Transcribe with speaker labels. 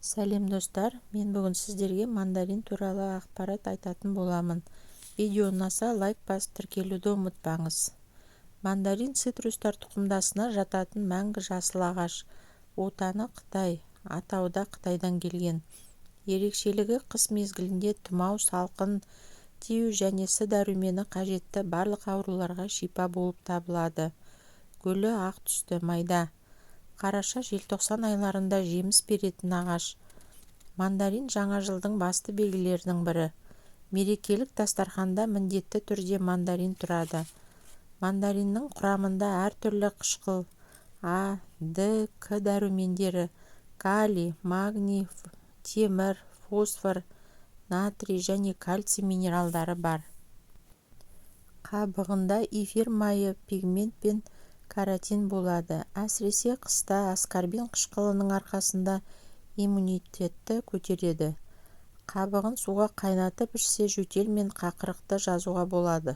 Speaker 1: Сәлем достар, мен бүгін сіздерге мандарин туралы ақпарат айтатын боламын. Видео ұнаса лайк басып тіркелуді ұмытпаңыз. Мандарин цитрустар тұқымдасына жататын мәңгі жасыл ағаш. Отаны Қытай, атауы да Қытайдан келген. Ерекшелігі қыс мезгілінде тұмау, салқын тию және с дәрумені қажетті барлық ауруларға шипа болып табылады. Гүлі ақ түсті, майда. Қараша-желтоқсан айларында жеміс беретін ағаш. Мандарин жаңа жылдың басты белгілерінің бірі. Мерекелік дастарханда міндетті түрде мандарин тұрады. Мандариннің құрамында әртүрлі қышқыл А, Д, К дәрумендері, калий, магний, темір, фосфор, натрий және кальций минералдары бар. Қабығында эфир майы, пигмент пен каротин болады. Әсіресе қыста аскорбин қышқылының арқасында иммунитетті көтереді. Қабығын суға қайнатып ішсе жөтел мен қақырықты жазуға болады.